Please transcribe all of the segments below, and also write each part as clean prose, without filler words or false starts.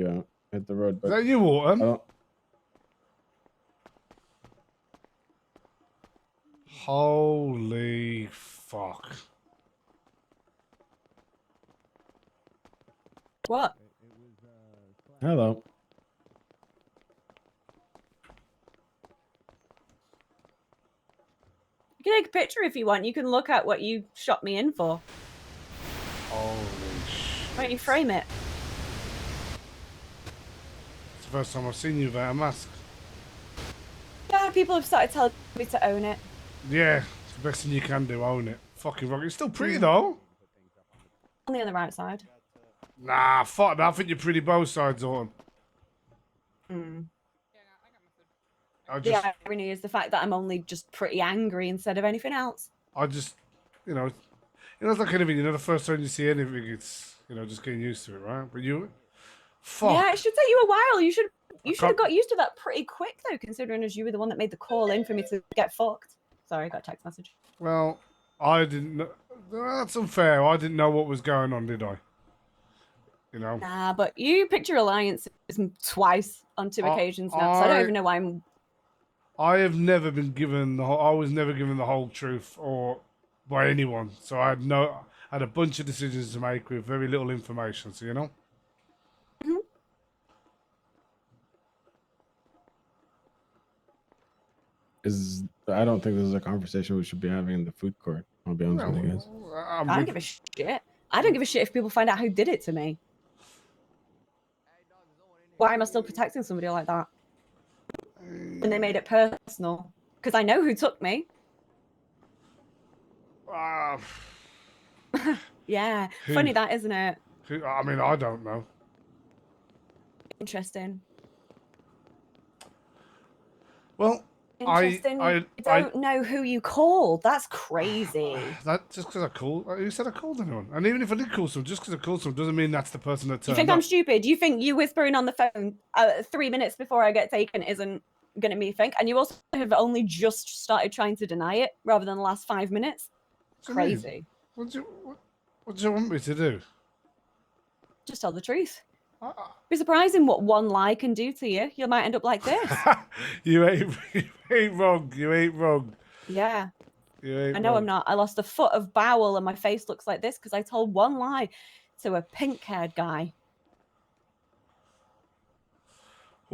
you hit the road. But Is that you, Autumn? I don't. Holy fuck. What? Hello. You can take a picture if you want. You can look at what you shot me in for. Holy shit. Why don't you frame it? It's the first time I've seen you without a mask. Yeah, people have started telling me to own it. Yeah, it's the best thing you can do, own it. Fucking rock. It's still pretty though. Only on the right side. Nah, fuck that. I think you're pretty both sides, Autumn. Mm. I just, The irony is the fact that I'm only just pretty angry instead of anything else. you know, it's like anything. You know, the first time you see anything, it's, just getting used to it, right? But you, fuck. Yeah, it should take you a while. You should have got used to that pretty quick though, considering as you were the one that made the call in for me to get fucked. Sorry, I got a text message. Well, I didn't know. That's unfair. I didn't know what was going on, did I? Nah, but you picked your alliances twice on 2 occasions now, so I don't even know why I'm... I have never been given I was never given the whole truth or by anyone. So I had a bunch of decisions to make with very little information, so Mm-hmm. I don't think this is a conversation we should be having in the food court. I'll be honest with you guys. I don't give a shit. I don't give a shit if people find out who did it to me. Why am I still protecting somebody like that? When they made it personal. Because I know who took me. Yeah. Funny that, isn't it? I mean, I don't know. Interesting. Well, Interesting. I don't know who you called. That's crazy. That just because I called. Who said I called anyone? And even if I did call someone, just because I called someone doesn't mean that's the person that turned You think up. I'm stupid? You think you whispering on the phone 3 minutes before I get taken isn't going to be a thing? And you also have only just started trying to deny it rather than the last 5 minutes? Crazy. What do you want me to do? Just tell the truth. Be surprising what one lie can do to you. You might end up like this. You ain't wrong. You ain't wrong. Yeah. You ain't I know wrong. I'm not. I lost a foot of bowel and my face looks like this because I told one lie to a pink-haired guy.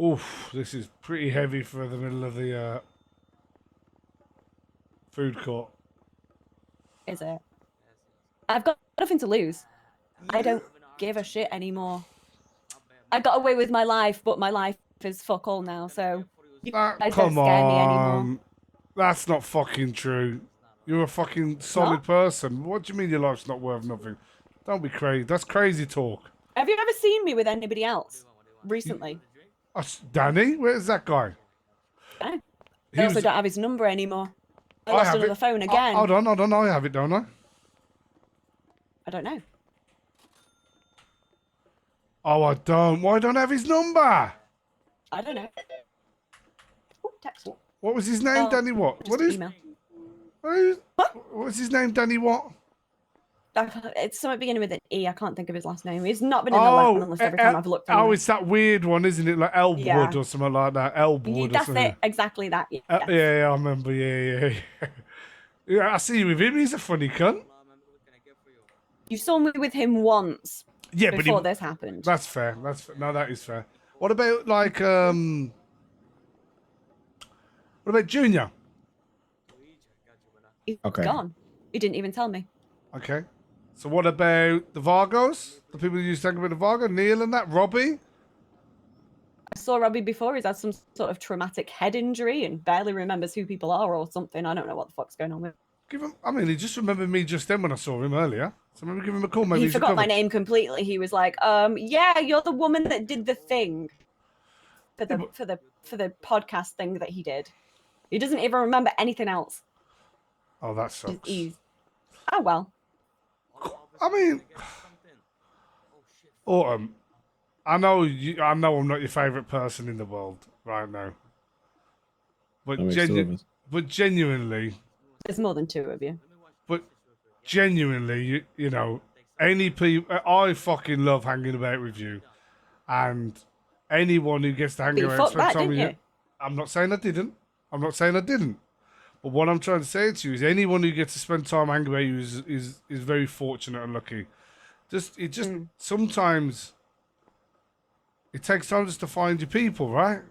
Oof, this is pretty heavy for the middle of the food court. Is it? I've got nothing to lose. I don't give a shit anymore. I got away with my life, but my life is fuck all now, so you guys don't scare me anymore. That's not fucking true. You're a fucking solid person. What do you mean your life's not worth nothing? Don't be crazy. That's crazy talk. Have you ever seen me with anybody else recently? Danny? Where's that guy? I also don't have his number anymore. I lost it on the phone again. Hold on. I have it, don't I? I don't know. Oh, I don't. Why don't I have his number? I don't know. Ooh, text. What was his name, Danny? What? What is? Email. What's his name, Danny? What? It's something beginning with an E. I can't think of his last name. He's not been in the weapon list every time I've looked. Oh, it's that weird one, isn't it? Like Elwood or something like that. Elwood or something. That's it. Exactly that. Yeah, I remember. Yeah. Yeah, I see you with him. He's a funny cunt. You saw me with him once. Yeah, before this happened. That's fair. No, that is fair. What about like what about Junior? He's gone. He didn't even tell me. Okay. So what about the Vargos? The people you used to talk about the Vargo, Neil and that, Robbie? I saw Robbie before. He's had some sort of traumatic head injury and barely remembers who people are or something. I don't know what the fuck's going on with him. Give him. I mean, he just remembered me just then when I saw him earlier. So maybe give him a call. Maybe he forgot my name completely. He was like, yeah, you're the woman that did the thing for the podcast thing that he did. He doesn't even remember anything else. Oh, that sucks. Oh well. I mean, Autumn, I know I'm not your favourite person in the world right now, but genuinely, there's more than 2 of you. But genuinely, you know, any people, I fucking love hanging about with you, And anyone who gets to hang But you around, fucked spend that, time didn't with you? I'm not saying I didn't. I'm not saying I didn't. But what I'm trying to say to you is, anyone who gets to spend time hanging with you is very fortunate and lucky. Just sometimes it takes time just to find your people, right?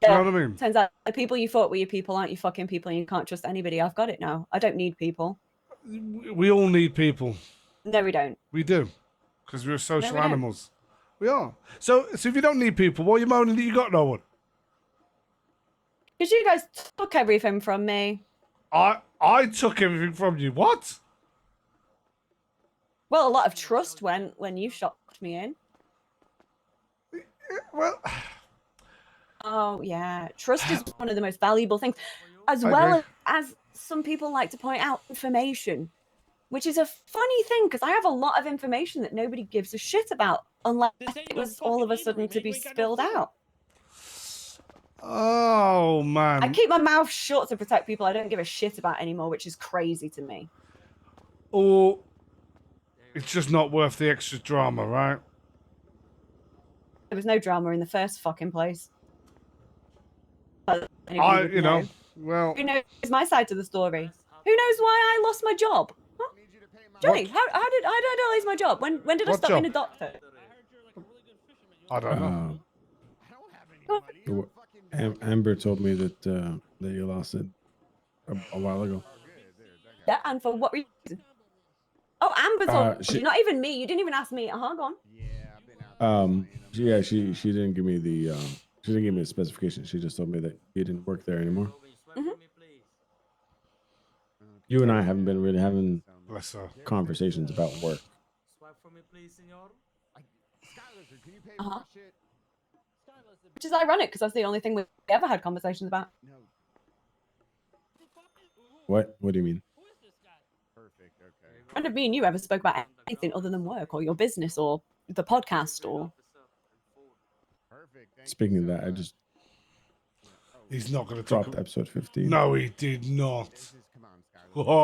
You know what I mean? Turns out the people you thought were your people aren't your fucking people, and you can't trust anybody. I've got it now. I don't need people. We all need people. No, we don't. We do, because we're No, social we don't. animals. We are. So if you don't need people, why are you moaning that you got no one? Because you guys took everything from me. I took everything from you. What? Well, a lot of trust went when you shocked me in. Well, Oh, yeah. Trust is one of the most valuable things, as I well agree. as some people like to point out information, which is a funny thing because I have a lot of information that nobody gives a shit about unless it was all of a sudden to be spilled out. Oh I man. keep my mouth shut to protect people I don't give a shit about anymore, which is crazy to me. Or it's just not worth the extra drama, right? There was no drama in the first fucking place. You know, well, Who knows my side to the story? Who knows why I lost my job? Huh? Johnny, how did I lose my job? When did I What stop being a job? doctor? I don't know. Amber told me that you lost it a while ago. Yeah, and for what reason? Oh, Amber told you, not even me. You didn't even ask me. Go on. Yeah, she didn't give me the she didn't give me the specification. She just told me that you didn't work there anymore. You and I haven't been really having Bless her. conversations about work. Which is ironic because that's the only thing we've ever had conversations about. What? What do you mean? When have me and you ever spoke about anything other than work or your business or the podcast or? Speaking of that, I just He's not going to dropped talk. episode 15. No, he did not. Hopefully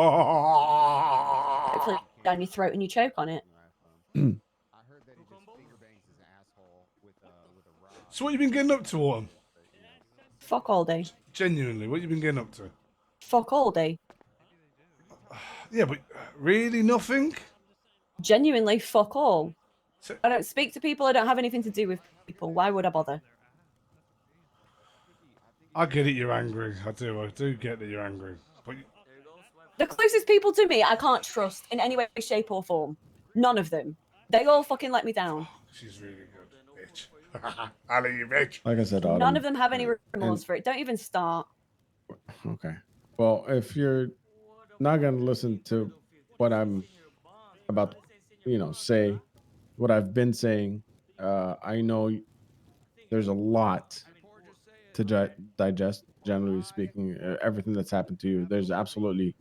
down your throat and you choke on it. So what you been getting up to, Autumn? Fuck all day. Genuinely, what you been getting up to? Fuck all day. Yeah, but really nothing? Genuinely fuck all. So, I don't speak to people. I don't have anything to do with people. Why would I bother? I get it, you're angry. I do get that you're angry. But The closest people to me I can't trust in any way, shape or form. None of them. They all fucking let me down. she's really good, bitch. I let you, bitch. Like I said, Autumn, None of them have any remorse for it. Don't even start. Okay. Well, if you're not going to listen to what I'm about, say, what I've been saying, I know there's a lot to digest, generally speaking, everything that's happened to you. There's absolutely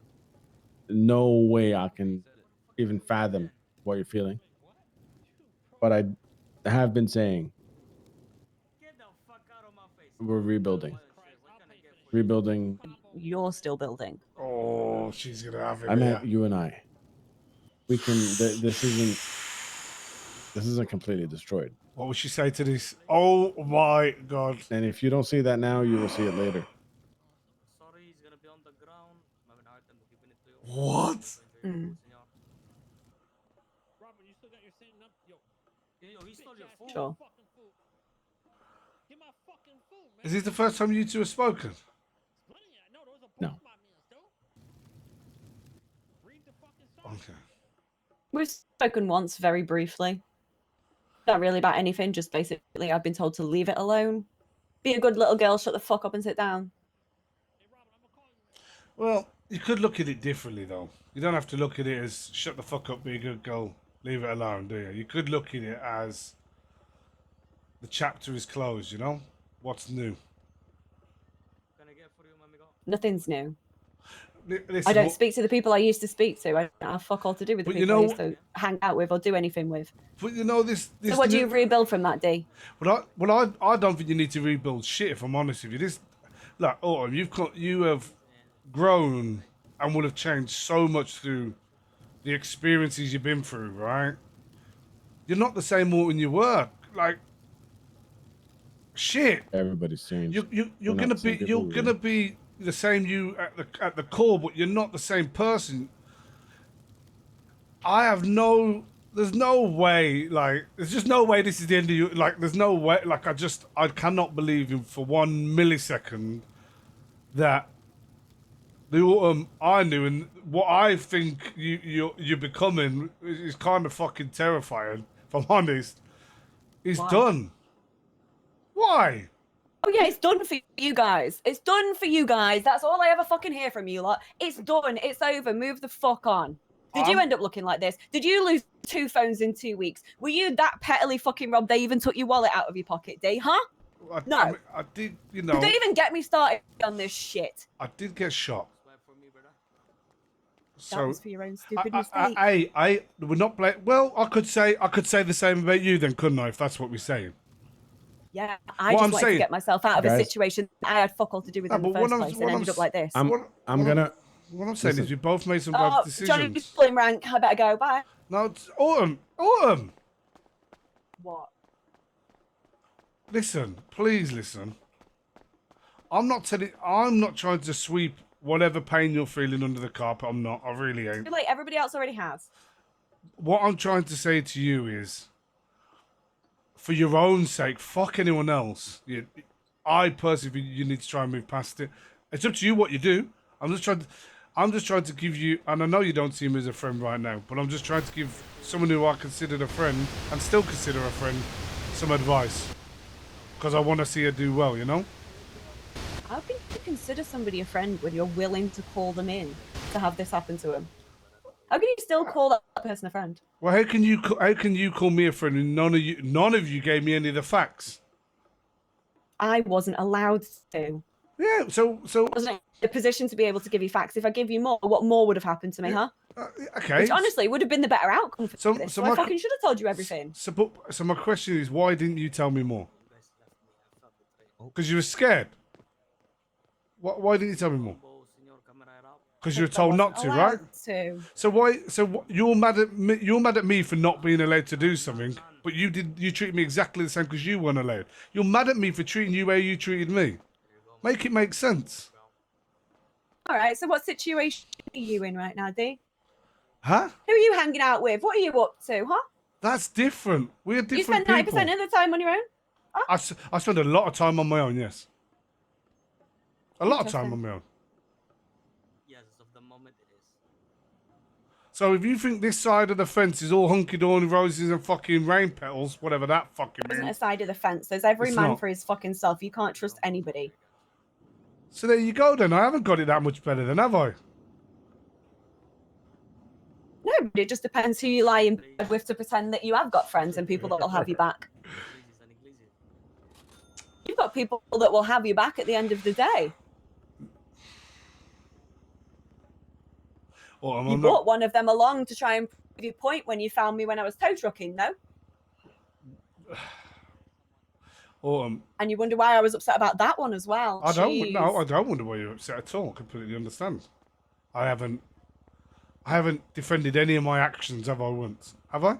no way I can even fathom what you're feeling. But I have been saying we're rebuilding. You're still building. Oh, she's going to have it. I meant you and I. We can. This isn't completely destroyed. What would she say to this? Oh my god. And if you don't see that now, you will see it later. What? Sure. Is this the first time you two have spoken? No. Okay. We've spoken once very briefly. Not really about anything, just basically I've been told to leave it alone. Be a good little girl, shut the fuck up and sit down. Well, you could look at it differently, though. You don't have to look at it as shut the fuck up, be a good girl, leave it alone, do you? You could look at it as the chapter is closed, you know? What's new? Nothing's new. Listen, I don't speak to the people I used to speak to. I don't have fuck all to do with the But you people I know- used to hang out with or do anything with. But you know this. So what do you rebuild from that, D? Well, I don't think you need to rebuild shit. If I'm honest with you, you have grown and will have changed so much through the experiences you've been through, right? You're not the same when you work. Like, shit. Everybody's changed. You're We're not gonna the same be people we were. the same you at the core, but you're not the same person. I have no. There's no way. Like, there's just no way this is the end of you. Like, there's no way. Like, I cannot believe in for 1 millisecond that the Autumn I knew and what I think you're becoming is kind of fucking terrifying. If I'm honest, is Why? done. Why? Oh yeah, it's done for you guys. It's done for you guys. That's all I ever fucking hear from you lot. It's done. It's over. Move the fuck on. Did you end up looking like this? Did you lose 2 phones in 2 weeks? Were you that pettily fucking robbed they even took your wallet out of your pocket, D? Huh? No. I, mean, I did, you know. Don't even get me started on this shit. I did get shot. That So was for your own stupid mistake. we're not well. I could say the same about you then, couldn't I? If that's what we're saying. Yeah, I What just I'm wanted saying- to get myself out of a Guys- situation I had fuck all to do with in the but first what I'm- place what and I'm ended up like this. I'm gonna. What I'm saying Listen. is we both made some bad Oh, Johnny, decisions. slim rank. I better go. Bye. No, it's Autumn. What? Listen, please listen. I'm not trying to sweep whatever pain you're feeling under the carpet. I'm not. I really ain't. Like everybody else already has. What I'm trying to say to you is, for your own sake, fuck anyone else. I personally think you need to try and move past it. It's up to you what you do. I'm just trying to give you, and I know you don't see him as a friend right now, but I'm just trying to give someone who I considered a friend and still consider a friend some advice, because I want to see her do well. You know. How can you consider somebody a friend when you're willing to call them in to have this happen to them? How can you still call that person a friend? Well, how can you call me a friend and none of you gave me any of the facts? I wasn't allowed to. Yeah, so I wasn't in a position to be able to give you facts. If I give you more, what more would have happened to me, huh? okay. Which honestly would have been the better outcome for this. So I my fucking should have told you everything. so my question is, why didn't you tell me more? Because you were scared. Why didn't you tell me more? Because you were told not to, right? To. So why? So you're mad at me? You're mad at me for not being allowed to do something, but you treated me exactly the same because you weren't allowed. You're mad at me for treating you how you treated me. Make it make sense. All right. So what situation are you in right now, D? Huh? Who are you hanging out with? What are you up to, huh? That's different. We're different You spend people. 90% of the time on your own? I spend a lot of time on my own. Yes. A lot of time Interesting. on my own. Yes, of the moment it is. So if you think this side of the fence is all hunky-dory roses and fucking rain petals, whatever that fucking Isn't a means. side of the fence. There's every It's man not. for his fucking self. You can't trust anybody. So there you go then. I haven't got it that much better then, have I? No, but it just depends who you lie in bed with to pretend that you have got friends and people that will have you back. You've got people that will have you back at the end of the day. Or You brought one of them along to try and prove your point when you found me when I was tow trucking, no? And you wonder why I was upset about that one as well. I don't Jeez. wonder why you're upset at all. I completely understand. I haven't defended any of my actions, have I once? Have I?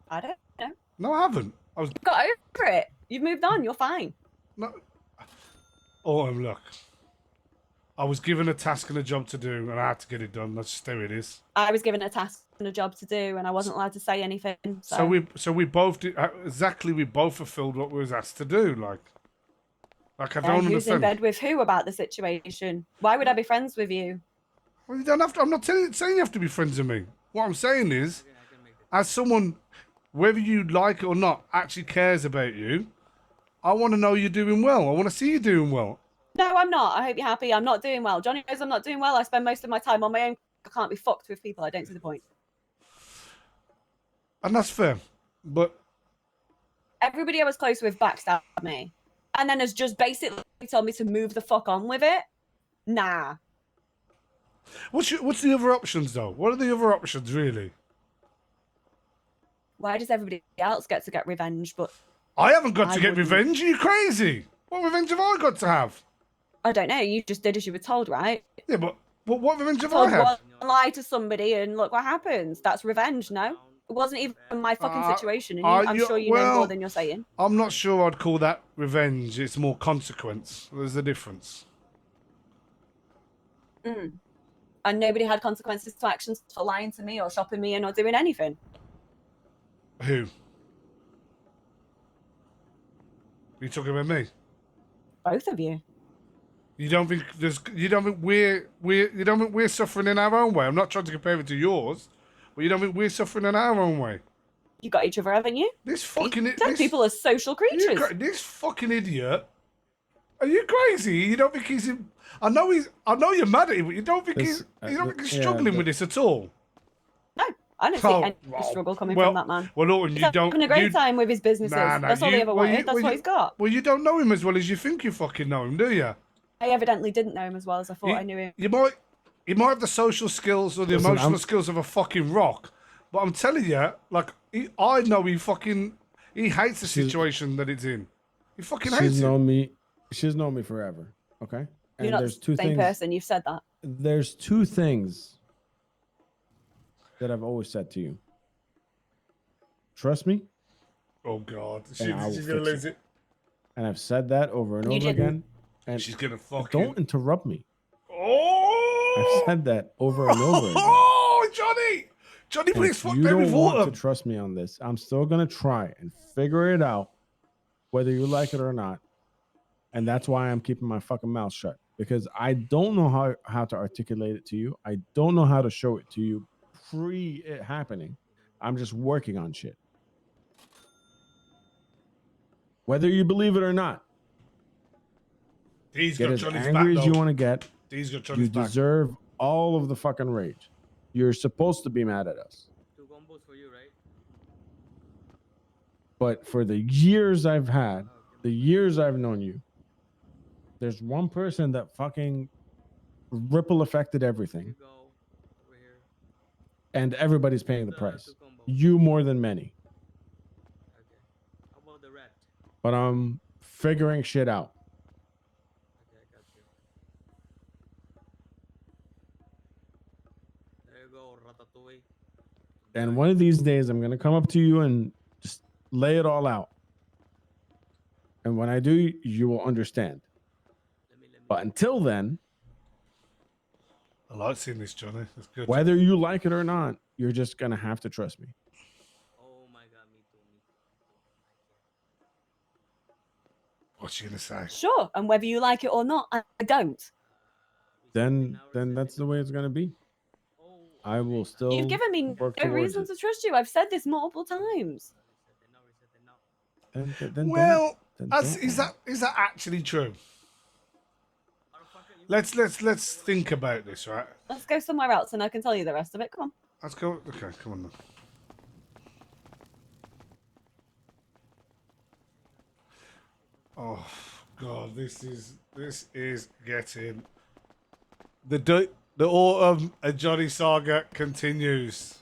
I don't know. No, I haven't. I was You've got over it. You've moved on. You're fine. no. Look. I was given a task and a job to do, and I had to get it done. That's just how it is. I was given a task and a job to do, and I wasn't allowed to say anything. So we both did exactly. We both fulfilled what we was asked to do. Like I don't Who's in understand. bed with who about the situation? Why would I be friends with you? Well, you don't have to. I'm not saying you have to be friends with me. What I'm saying is, as someone, whether you like it or not, actually cares about you, I want to know you're doing well. I want to see you doing well. No, I'm not. I hope you're happy. I'm not doing well. Johnny knows I'm not doing well. I spend most of my time on my own. I can't be fucked with people. I don't see the point. And that's fair. But Everybody I was close with backstabbed me. And then has just basically told me to move the fuck on with it. Nah. what's the other options though? What are the other options really? Why does everybody else get revenge? But I haven't got to I get wouldn't. revenge. Are you crazy? What revenge have I got to have? I don't know. You just did as you were told, right? Yeah, but What revenge have I Told had? one lie to somebody and look what happens. That's revenge, no? It wasn't even my fucking situation, and I'm sure you know more than you're saying. I'm not sure I'd call that revenge. It's more consequence. There's a difference. Mm. And nobody had consequences to actions for lying to me or shopping me in or doing anything. Who? Are you talking about me? Both of you. You don't think we're suffering in our own way? I'm not trying to compare it to yours, but you don't think we're suffering in our own way? You got each other, haven't you? This fucking People are social creatures. This fucking idiot. Are you crazy? You don't think he's in, I know you're mad at him, but you don't think he's struggling with this at all? No, I don't see any struggle coming from that man. Well, Norton, He's having a great time with his businesses. That's all he ever wanted. That's what he's got. Well, you don't know him as well as you think you fucking know him, do you? I evidently didn't know him as well as I thought I knew him. He might have the social skills or the emotional skills of a fucking rock, but I'm telling you, like, I know he hates the situation that it's in. He fucking hates it. She's known me forever. Okay. And You're not the same person. You've said that. There's two things that I've always said to you. Trust me. Oh God, she's gonna lose it. And I've said that over and over again. And she's gonna don't interrupt me. Oh! I've said that over and over again. Oh, Johnny, please fuck me with water. You don't want to trust me on this. I'm still gonna try and figure it out, whether you like it or not. And that's why I'm keeping my fucking mouth shut, because I don't know how to articulate it to you. I don't know how to show it to you pre it happening. I'm just working on shit. Whether you believe it or not, get as angry as you want to get. You deserve all of the fucking rage. You're supposed to be mad at us. 2 combos for you, right? But for the years I've had, the years I've known you, there's one person that fucking ripple affected everything. Go over here. And everybody's paying the price. You more than many. Okay. How about the rat? But I'm figuring shit out. Okay, I got you. There you go, Ratatouille. And one of these days, I'm going to come up to you and just lay it all out. And when I do, you will understand. But until then, I like seeing this, Johnny. That's good. Whether you like it or not, you're just going to have to trust me. Oh my God, me too. What's she going to say? Sure, and whether you like it or not, I don't. Then that's the way it's going to be. I will still. You've given me no reason to trust you. I've said this multiple times. Is that actually true? Let's think about this, right? Let's go somewhere else, and I can tell you the rest of it. Come on. Let's go. Okay, come on then. Oh God, this is getting the Autumn and Johnny saga continues.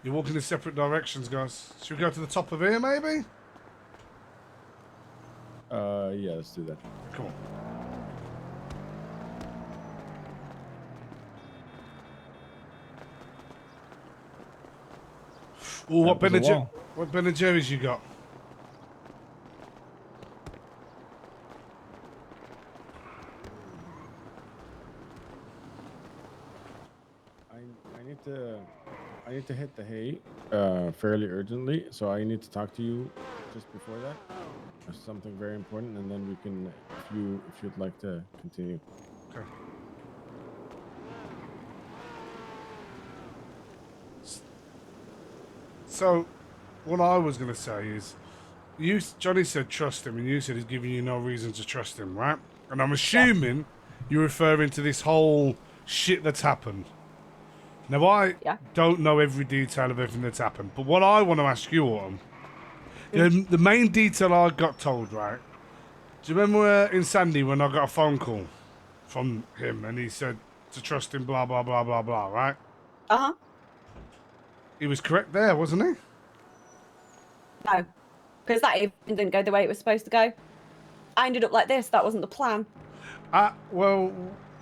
You're walking in separate directions, guys. Should we go to the top of here, maybe? Yeah, let's do that. Come on. Oh, what Ben and Jerry's you got? I need to hit the hay fairly urgently, so I need to talk to you just before that. There's something very important, and then we can, if you'd like to continue. Okay. So, what I was going to say is, Johnny said trust him, and you said he's giving you no reason to trust him, right? And I'm assuming you're referring to this whole shit that's happened. Now, I don't know every detail of everything that's happened, but what I want to ask you, Autumn, the main detail I got told, right? Do you remember in Sandy when I got a phone call from him and he said to trust him, blah, blah, blah, blah, blah, right? Uh-huh. He was correct there, wasn't he? No, because that even didn't go the way it was supposed to go. I ended up like this. That wasn't the plan. Well,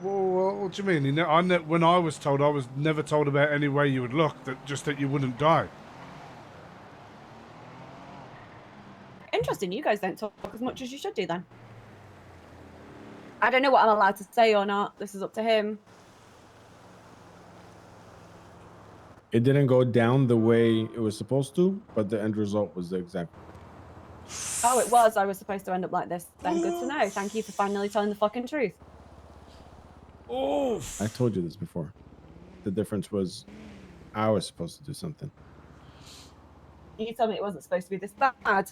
what do you mean? When I was told, I was never told about any way you would look, that you wouldn't die. Interesting. You guys don't talk as much as you should do then. I don't know what I'm allowed to say or not. This is up to him. It didn't go down the way it was supposed to, but the end result was the exact. Oh, it was. I was supposed to end up like this. Then good to know. Thank you for finally telling the fucking truth. Oof. I told you this before. The difference was I was supposed to do something. You told me it wasn't supposed to be this bad.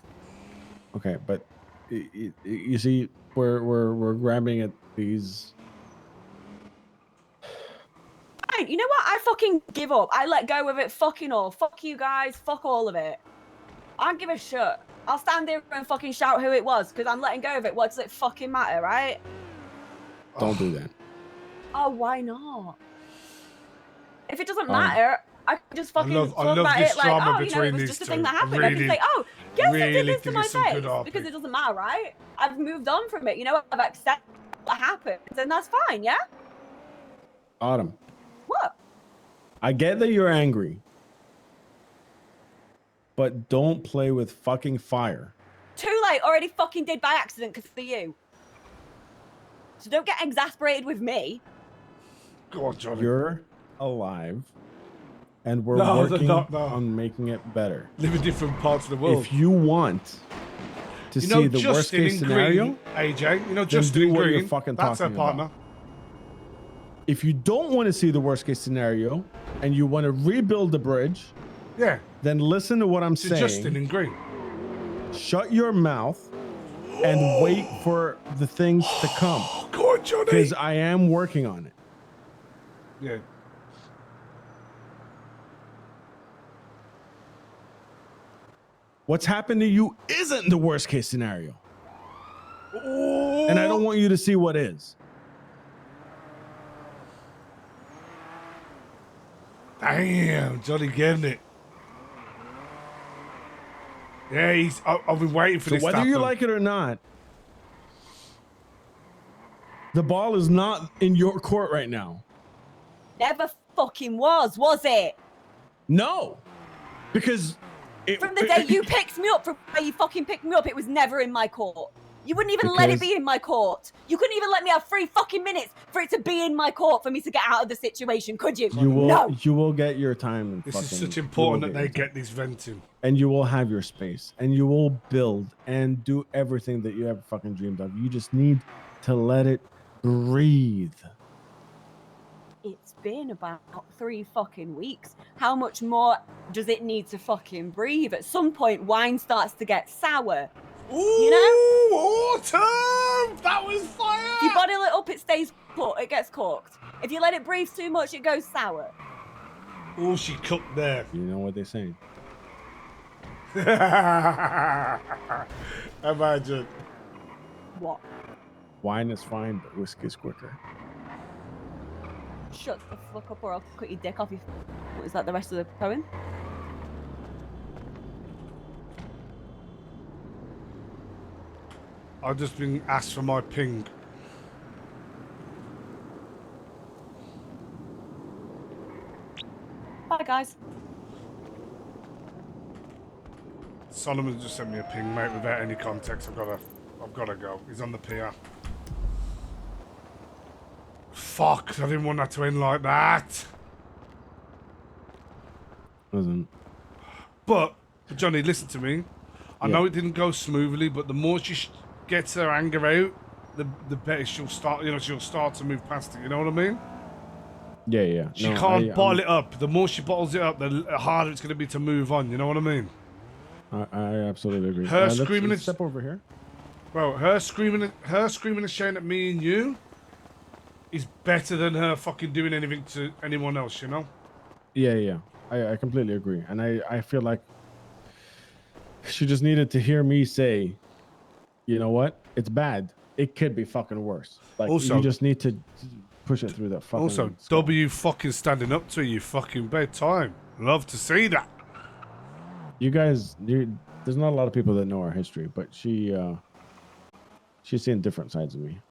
Okay, but you see, we're grabbing at these. Fine. You know what? I fucking give up. I let go of it. Fucking all. Fuck you guys. Fuck all of it. I don't give a shit. I'll stand there and fucking shout who it was because I'm letting go of it. What does it fucking matter, right? Don't do that. Oh, why not? If it doesn't matter, I can just fucking talk love about this it like, drama oh, you know, it between was these just a two. thing that happened. I Really- can say, oh, guess who really did this to think my it's some good face? RP. Because it doesn't matter, right? I've moved on from it. You know, I've accepted what happened, and that's fine, yeah? Autumn, What? I get that you're angry, but don't play with fucking fire. Too late. Already fucking did by accident because of you. So don't get exasperated with me. Go on, Johnny. You're alive, and we're No, working no. on making it better. Live in different parts of the world. If you want to You know see the Justin worst case in scenario, green, AJ. You know then Justin do in what you're green. fucking That's our talking partner. about. If you don't want to see the worst case scenario and you want to rebuild the bridge, Yeah. then listen to what I'm To saying. Justin in green. Shut your mouth and wait for the things to come. Go on, Johnny. Because I am working on it. Yeah. What's happened to you isn't the worst case scenario. And I don't want you to see what is. Damn, Johnny getting it. Yeah, I've been waiting for So this to whether you happen. like it or not, the ball is not in your court right now. Never fucking was it? No. Because From the day you picked me up, from where you fucking picked me up, it was never in my court. You wouldn't even let it be in my court. You couldn't even let me have 3 fucking minutes for it to be in my court for me to get out of the situation, could you? You will get your time. And This fucking, is such you important will that they your time. get this venting. And you will have your space. And you will build and do everything that you ever fucking dreamed of. You just need to let it breathe. It's been about 3 fucking weeks. How much more does it need to fucking breathe? At some point, wine starts to get sour. Ooh, You know? Autumn! That was fire! If you bottle it up, it stays put. It gets corked. If you let it breathe too much, it goes sour. Oh, she cooked there. You know what they say. Imagine. What? Wine is fine, but whiskey is quicker. Shut the fuck up or I'll cut your dick off. What is that, the rest of the poem? I've just been asked for my ping. Bye, guys. Solomon just sent me a ping, mate, without any context. I've gotta go. He's on the pier. Fuck, I didn't want that to end like that. Listen. But, Johnny, listen to me. I Yeah. know it didn't go smoothly, but the more she gets her anger out, the better she'll start. You know, she'll start to move past it. You know what I mean? Yeah, yeah. She No, can't bottle it up. The more she bottles it up, the harder it's going to be to move on. You know what I mean? I absolutely agree. Her Let's screaming step over here. Bro, her screaming and shouting at me and you is better than her fucking doing anything to anyone else. You know? Yeah, yeah. I completely agree. And I feel like she just needed to hear me say, you know what? It's bad. It could be fucking worse. Like, Also- you just need to push it through that fucking Also, skull. W fucking standing up to you fucking bedtime. Love to see that. You guys, there's not a lot of people that know our history, but she She's seeing different sides of me.